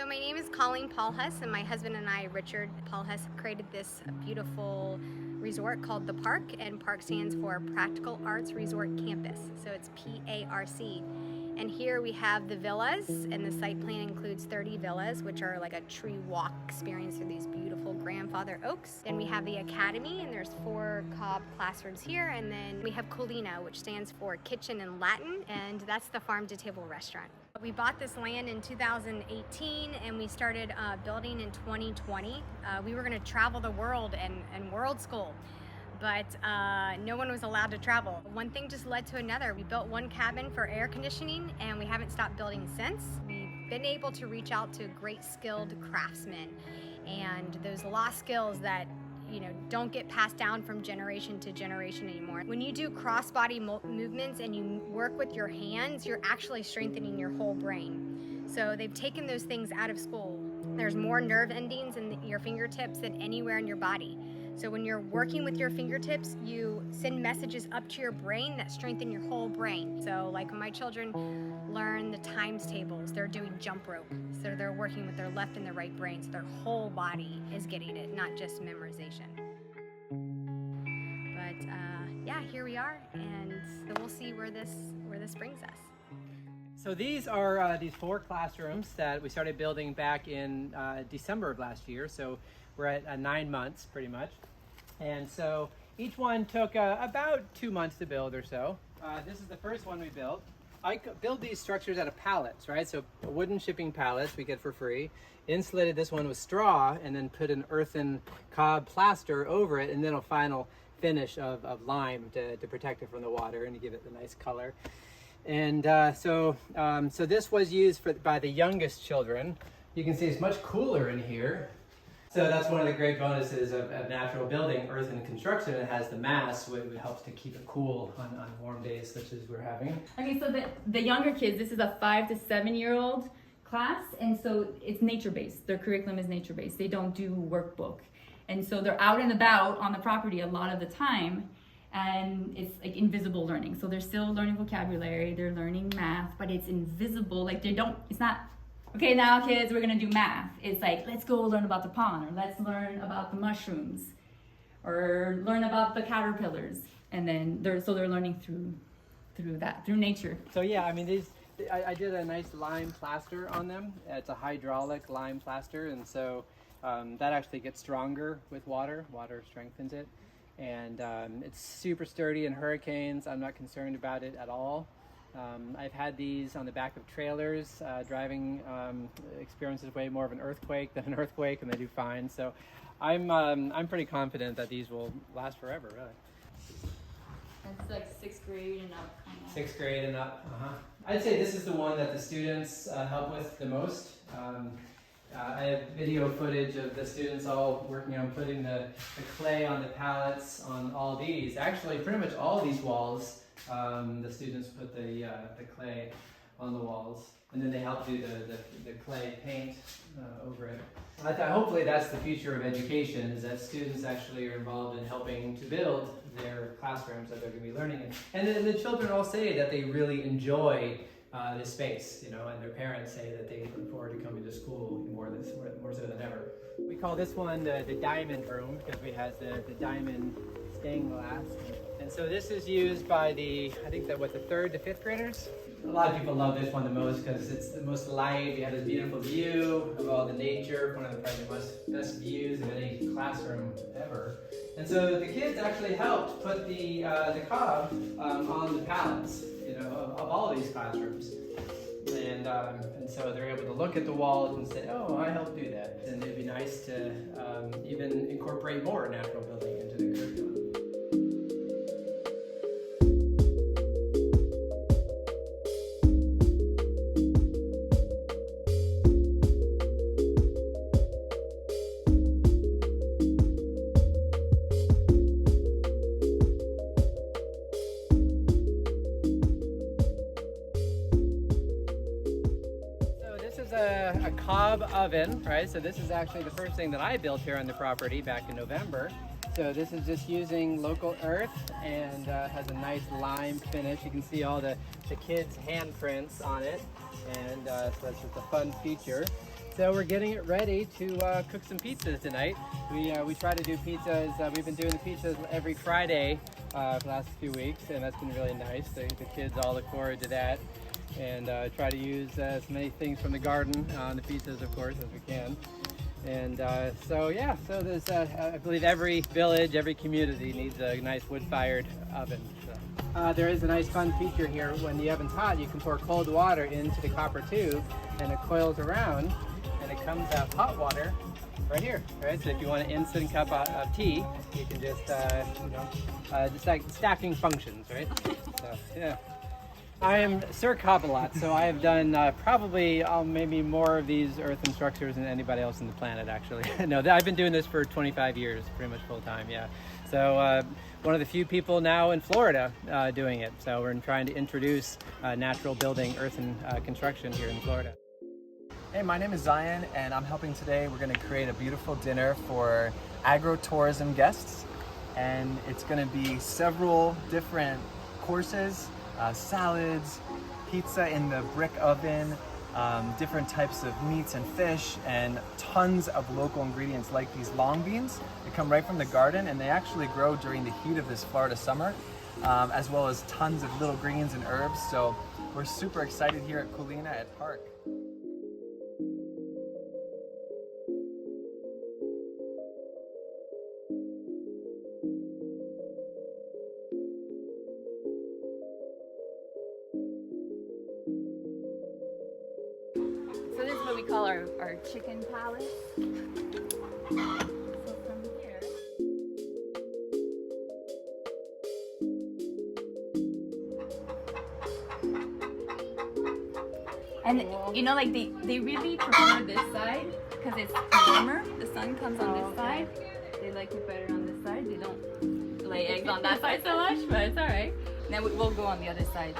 my name is Colleen Paulhuss, and my husband and I, Richard Paulhuss, have created this beautiful resort called the PARC, and PARC stands for Practical Arts Resort Campus, so it's PARC. And here we have the villas, and the site plan includes 30 villas, which are like a tree walk experience through these beautiful grandfather oaks. Then we have the academy, and there's 4 cob classrooms here. And then we have Colina, which stands for kitchen in Latin, and that's the farm to table restaurant. We bought this land in 2018, and we started building in 2020. We were gonna travel the world and world school, but no one was allowed to travel. One thing just led to another. We built 1 cabin for air conditioning, and we haven't stopped building since. We've been able to reach out to great skilled craftsmen, and those lost skills that don't get passed down from generation to generation anymore. When you do cross-body movements and you work with your hands, you're actually strengthening your whole brain. So they've taken those things out of school. There's more nerve endings in your fingertips than anywhere in your body. So when you're working with your fingertips, you send messages up to your brain that strengthen your whole brain. So like when my children learn the times tables, they're doing jump rope. So they're working with their left and their right brain, so their whole body is getting it, not just memorization. But yeah, here we are, and so we'll see where this brings us. So these are these 4 classrooms that we started building back in December of last year. So we're at 9 months pretty much. And so each one took about 2 months to build or so. This is the first one we built. I build these structures out of pallets, right? So wooden shipping pallets we get for free. Insulated this one with straw, and then put an earthen cob plaster over it, and then a final finish of lime to protect it from the water and to give it the nice color. And so this was used by the youngest children. You can see it's much cooler in here. So that's one of the great bonuses of natural building, earthen construction. It has the mass, which helps to keep it cool on warm days such as we're having. Okay, so the younger kids, this is a 5 to 7-year-old class, and so it's nature-based. Their curriculum is nature-based. They don't do workbook. And so they're out and about on the property a lot of the time, and it's like invisible learning. So they're still learning vocabulary, they're learning math, but it's invisible. Like it's not, okay, now kids, we're gonna do math. It's like, let's go learn about the pond, or let's learn about the mushrooms, or learn about the caterpillars. And then they're learning through nature. So yeah, I mean, I did a nice lime plaster on them. It's a hydraulic lime plaster, and so that actually gets stronger with water. Water strengthens it. And it's super sturdy in hurricanes. I'm not concerned about it at all. I've had these on the back of trailers. Driving experiences way more of an earthquake than an earthquake, and they do fine. So I'm pretty confident that these will last forever, really. That's like 6th grade and up. Kind of. 6th grade and up. I'd say this is the one that the students help with the most. I have video footage of the students all working on putting the clay on the pallets on all these. Actually, pretty much all these walls, the students put the clay on the walls, and then they help do the clay paint over it. Hopefully that's the future of education, is that students actually are involved in helping to build their classrooms that they're going to be learning in. And then the children all say that they really enjoy this space, and their parents say that they look forward to coming to school more so than ever. We call this one the diamond room because we have the diamond stained glass. And so this is used by the 3rd to 5th graders. A lot of people love this one the most because it's the most light. You have this beautiful view of all the nature, one of the probably best views of any classroom ever. And so the kids actually helped put the cob on the pallets, of all these classrooms. And so they're able to look at the walls and say, oh, I helped do that. And it'd be nice to even incorporate more natural building into the curriculum. A cob oven, right? So this is actually the first thing that I built here on the property back in November. So this is just using local earth and has a nice lime finish. You can see all the kids' handprints on it, and so it's just a fun feature. So we're getting it ready to cook some pizzas tonight. We try to do pizzas. We've been doing the pizzas every Friday for the last few weeks, and that's been really nice. The kids all look forward to that, and try to use as many things from the garden on the pizzas, of course, as we can. And so there's I believe every village, every community needs a nice wood-fired oven. So. There is a nice fun feature here. When the oven's hot, you can pour cold water into the copper tube, and it coils around, and it comes out hot water right here. Right. So if you want an instant cup of tea, you can just just like stacking functions, right? So yeah. I am Sir Cobbelot, so I have done probably maybe more of these earthen structures than anybody else on the planet, actually. No, I've been doing this for 25 years, pretty much full time, yeah. So one of the few people now in Florida doing it. So we're trying to introduce natural building earthen construction here in Florida. Hey, my name is Zion, and I'm helping today. We're going to create a beautiful dinner for agro-tourism guests, and it's going to be several different courses. Salads, pizza in the brick oven, different types of meats and fish, and tons of local ingredients like these long beans. They come right from the garden, and they actually grow during the heat of this Florida summer, as well as tons of little greens and herbs. So we're super excited here at Colina at PARC. So this is what we call our chicken palace. So from here. And you know, like they really prefer this side because it's warmer. The sun comes on this side. They like it better on this side. They don't lay eggs on that side so much, but it's all right. And then we'll go on the other side.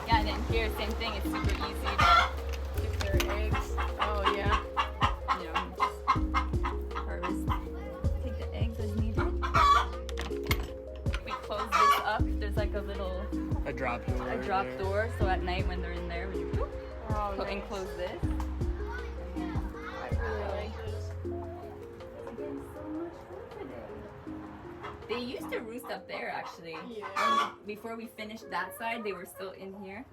Yeah, and then here, same thing. It's super easy to get their eggs. Oh yeah. You know, just harvest. Take the eggs as needed. We close this up. There's like A drop door. a drop door. So at night when they're in there, we whoop, Nice. and close this. I really like this. Again, so much food today. They used to roost up there actually. Yeah. Before we finished that side, they were still in here.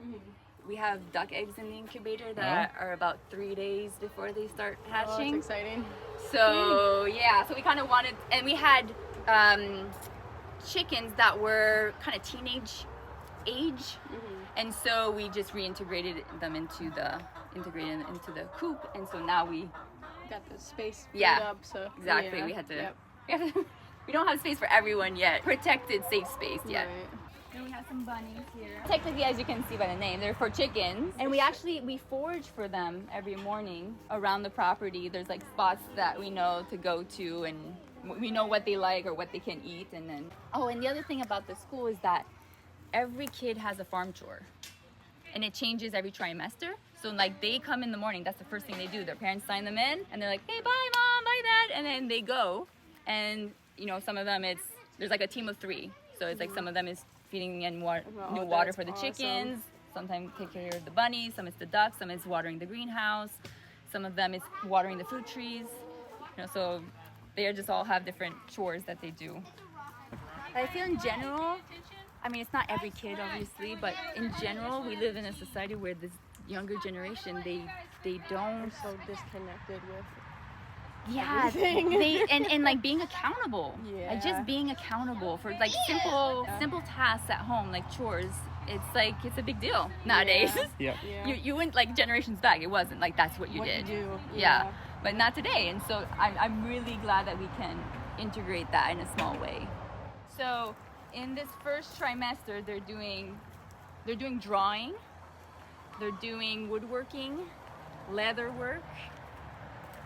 We have duck eggs in the incubator that are about 3 days before they start Oh, that's hatching. exciting. So yeah, so we kind of wanted, and we had chickens that were kind of teenage age, and so we just reintegrated them into the coop, and so now we Got the space Yeah, filled up, so exactly yeah. we had to. Yep. We don't have space for everyone yet. Protected, safe space yet. Right. And we have some bunnies here. Technically, as you can see by the name, they're for chickens. And we forage for them every morning around the property. There's like spots that we know to go to, and we know what they like or what they can eat. And then, oh, and the other thing about the school is that every kid has a farm chore, and it changes every trimester. So like they come in the morning, that's the first thing they do. Their parents sign them in, and they're like, hey, bye mom, bye dad, and then they go. And you know, some of them there's like a team of 3. So it's like some of them is feeding and new water that's for the awesome. chickens. Sometimes take care of the bunnies. Some it's the ducks. Some it's watering the greenhouse. Some of them is watering the fruit trees. You know, so they just all have different chores that they do. I feel in general, I mean, it's not every kid obviously, but in general, we live in a society where this younger generation, they don't. We're so disconnected with. Yeah, everything. and like being accountable. Yeah. Like just being accountable for like simple tasks at home, like chores. It's a big deal nowadays. Yeah. Yeah. You went like generations back. It wasn't like that's what you What did. you do. Yeah, but not today. And so I'm really glad that we can integrate that in a small way. So in this first trimester, they're doing drawing, they're doing woodworking, leather work,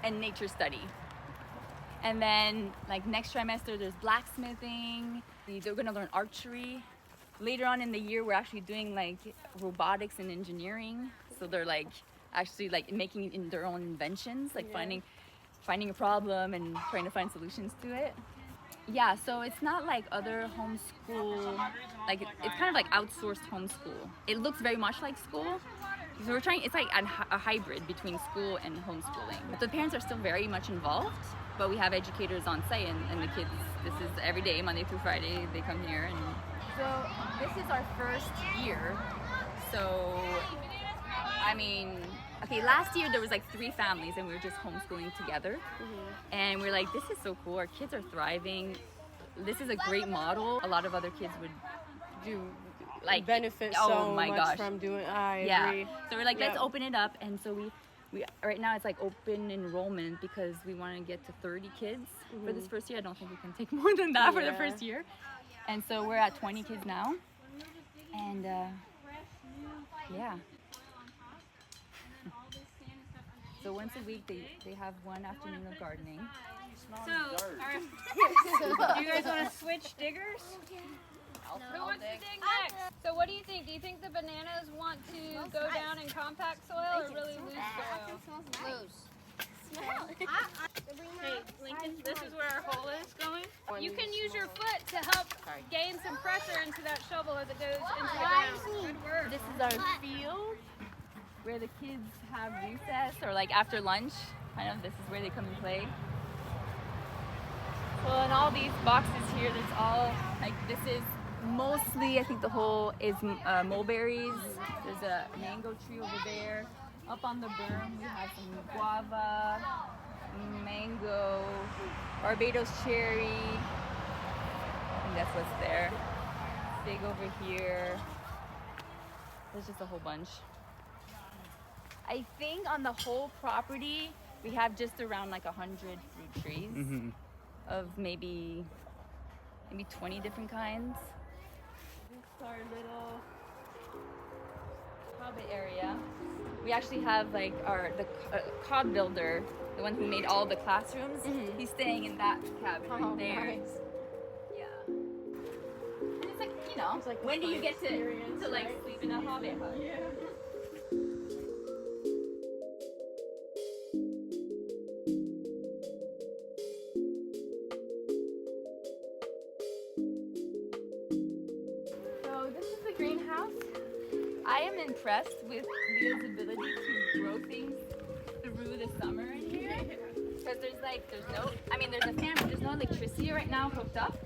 and nature study. And then like next trimester there's blacksmithing. They're gonna learn archery. Later on in the year we're actually doing like robotics and engineering. So they're like actually like making in their own inventions, like finding a problem and trying to find solutions to it. Yeah, so it's not like other homeschool, like it's kind of like outsourced homeschool. It looks very much like school, So we're trying, it's like a hybrid between school and homeschooling. The parents are still very much involved, but we have educators on site, and the kids, this is every day, Monday through Friday, they come here. And so this is our first year. So, I mean, okay, last year there was like 3 families and we were just homeschooling together. And we're like, this is so cool, our kids are thriving. This is a great model. A lot of other kids would Do like benefit oh so my much gosh. from doing. I Yeah. agree. So we're like, let's Yeah. open it up. And so we right now it's like open enrollment because we want to get to 30 kids for this first year. I don't think we can take more than that for the Yeah. first year. And so we're at 20 kids now. And yeah. So once a week they have one afternoon of gardening. So, do you guys want to switch diggers? Who wants to dig next? So what do you think? Do you think the bananas want to go down in compact soil or really loose soil? Loose. Hey, Lincoln, this is where our hole is going. You can use your foot to help gain some pressure into that shovel as it goes into the ground. Good work. This is our field where the kids have recess or like after lunch. Kind of this is where they come and play. So in all these boxes here, there's all like this is mostly I think the whole is mulberries. There's a mango tree over there. Up on the berm we have some guava, mango, Barbados cherry. I think that's what's there. Fig over here. There's just a whole bunch. I think on the whole property we have just around like 100 fruit trees of maybe 20 different kinds. This is our little hobbit area. We actually have like the cod builder, the one who made all the classrooms. He's staying in that cabin right there. Nice. Yeah. And it's like, you know, It's like when do you get to experience, like right? sleep in a hobbit hut? Yeah. So this is the greenhouse. I am impressed with Leah's ability to grow things through the summer in here. Because there's no, I mean there's a fan, but there's no electricity right now hooked up.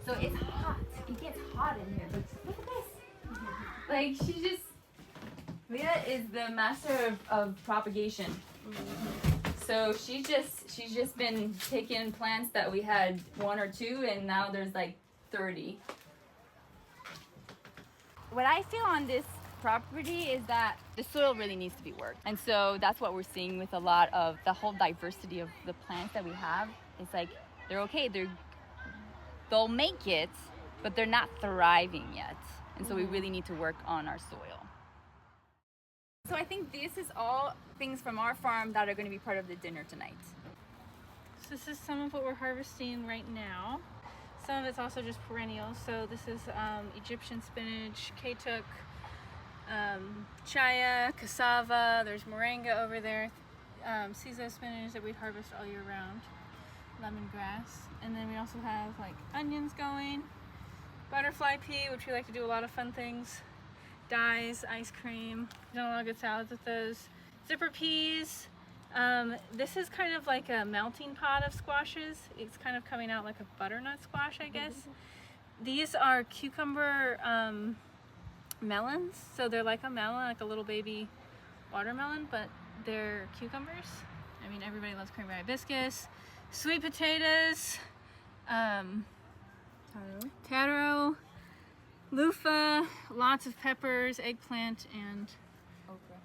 So it's hot. It gets hot in here. But look at this. Like Leah is the master of propagation. So she's just been taking plants that we had 1 or 2 and now there's like 30. What I feel on this property is that the soil really needs to be worked. And so that's what we're seeing with a lot of the whole diversity of the plants that we have. It's like they're okay, they'll make it, but they're not thriving yet. And so we really need to work on our soil. So I think this is all things from our farm that are going to be part of the dinner tonight. So this is some of what we're harvesting right now. Some of it's also just perennials. So this is Egyptian spinach, kaituk, chaya, cassava. There's moringa over there. Siso spinach that we harvest all year round. Lemongrass. And then we also have like onions going. Butterfly pea, which we like to do a lot of fun things. Dyes, ice cream. We've done a lot of good salads with those. Zipper peas. This is kind of like a melting pot of squashes. It's kind of coming out like a butternut squash, I guess. These are cucumber melons. So they're like a melon, like a little baby watermelon, but they're cucumbers. I mean, everybody loves cranberry hibiscus. Sweet potatoes. Taro. Loofah. Lots of peppers, eggplant, and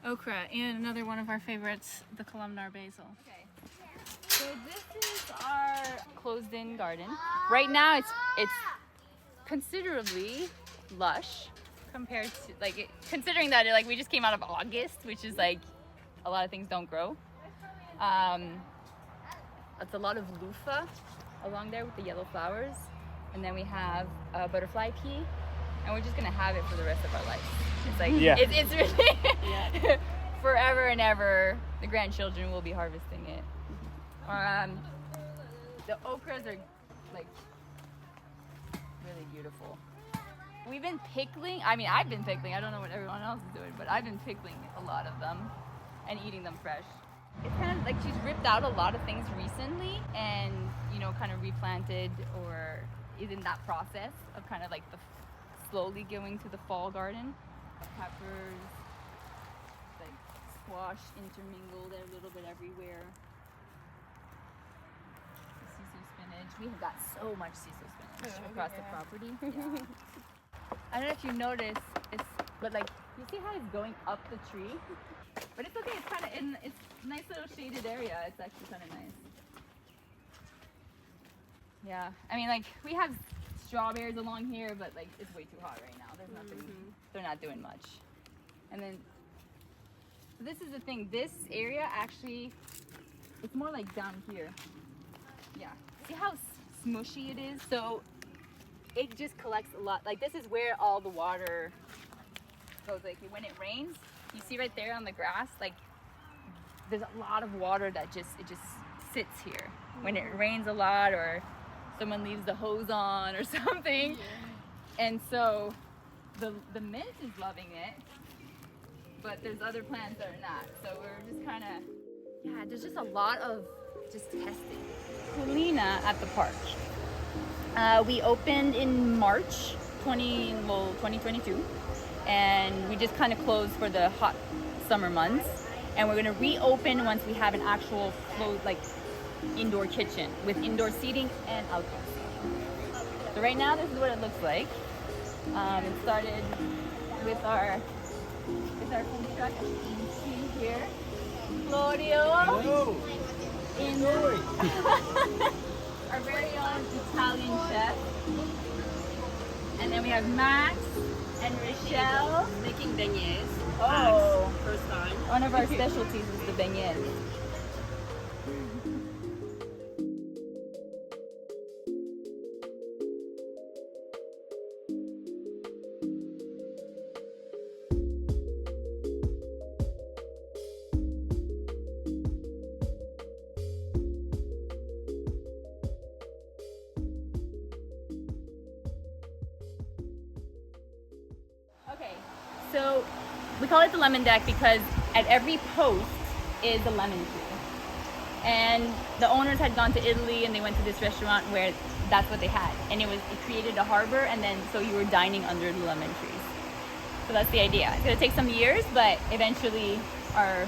okra, and another one of our favorites, the columnar basil. Okay. So this is our closed-in garden. Right now it's considerably lush compared to considering that we just came out of August, which is like a lot of things don't grow. It's a lot of loofah along there with the yellow flowers, and then we have a butterfly pea, and we're just gonna have it for the rest of our life. It's like it's really forever and ever. The grandchildren will be harvesting it. The okras are like really beautiful. We've been pickling. I mean, I've been pickling. I don't know what everyone else is doing, but I've been pickling a lot of them and eating them fresh. It's kind of like she's ripped out a lot of things recently and, you know, kind of replanted or is in that process of kind of like the slowly going to the fall garden. Peppers, like squash intermingled a little bit everywhere. Sisu spinach. We have got so much sisu spinach across the property. Yeah. I don't know if you notice, but like, you see how it's going up the tree? But it's okay, it's kind of it's a nice little shaded area. It's actually kind of nice. Yeah, I mean, like, we have strawberries along here, but like, it's way too hot right now. There's nothing, they're not doing much. And then, this is the thing, this area actually, it's more like down here. Yeah, see how smushy it is? So, it just collects a lot. Like, this is where all the water goes. Like, when it rains, you see right there on the grass, like, there's a lot of water that just sits here. When it rains a lot, or someone leaves the hose on or something. And so, the mint is loving it, but there's other plants that are not. So we're just kind of, yeah, there's just a lot of just testing. Polina at the park. We opened in March 2022, and we just kind of closed for the hot summer months. And we're gonna reopen once we have an actual like indoor kitchen with indoor seating and outdoor seating. So right now, this is what it looks like. It started with our food truck, as you can see here. Claudio. Hello. In our very own Italian chef. And then we have Max and Rochelle Making beignets. Oh, First time. one of our specialties is the beignets. Okay, so we call it the lemon deck because at every post is a lemon tree. And the owners had gone to Italy and they went to this restaurant where that's what they had. And it created a harbor, and then so you were dining under the lemon trees. So that's the idea. It's gonna take some years, but eventually our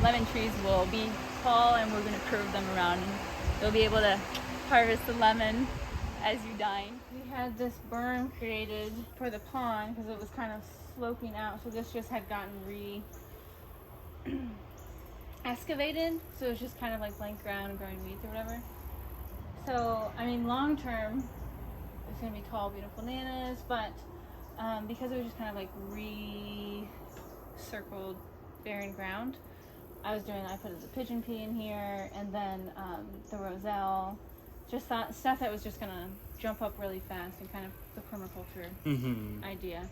lemon trees will be tall and we're gonna curve them around and you'll be able to harvest the lemon as you dine. We had this berm created for the pond because it was kind of sloping out, so this just had gotten excavated, so it's just kind of like blank ground and growing weeds or whatever. So I mean, long term it's gonna be tall, beautiful bananas, but because it was just kind of like recircled barren ground, I put the pigeon pea in here, and then the roselle, just stuff that was just gonna jump up really fast, and kind of the permaculture idea.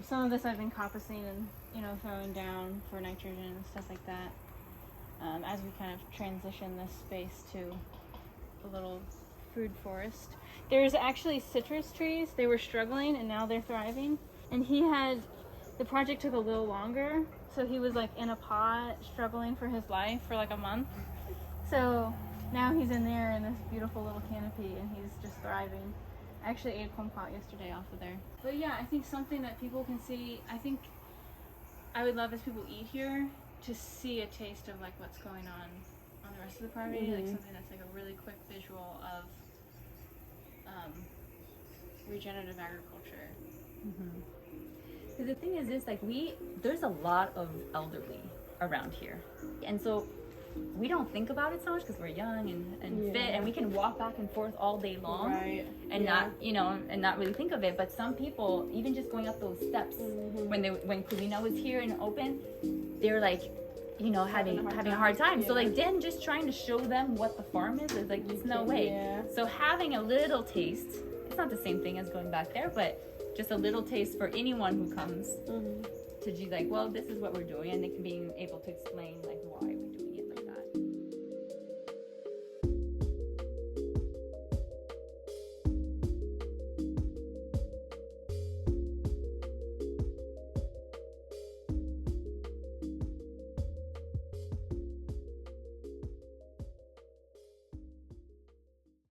Some of this I've been coppicing and, you know, throwing down for nitrogen and stuff like that, as we kind of transition this space to a little food forest. There's actually citrus trees. They were struggling and now they're thriving. And the project took a little longer, so he was like in a pot struggling for his life for like a month. So now he's in there in this beautiful little canopy and he's just thriving. I actually ate a plum pot yesterday off of there. But yeah, I think something that people can see, I think I would love as people eat here to see a taste of like what's going on the rest of the property, like something that's like a really quick visual of regenerative agriculture. Because the thing is this, like, there's a lot of elderly around here, and so we don't think about it so much because we're young and fit, and we can walk back and forth all day long, and not, you know, and not really think of it. But some people, even just going up those steps, when Kulina was here and open, they're like, you know, having a hard time. So like, then just trying to show them what the farm is like, there's no way. So having a little taste, it's not the same thing as going back there, but just a little taste for anyone who comes to be like, well, this is what we're doing, and they can be able to explain like why we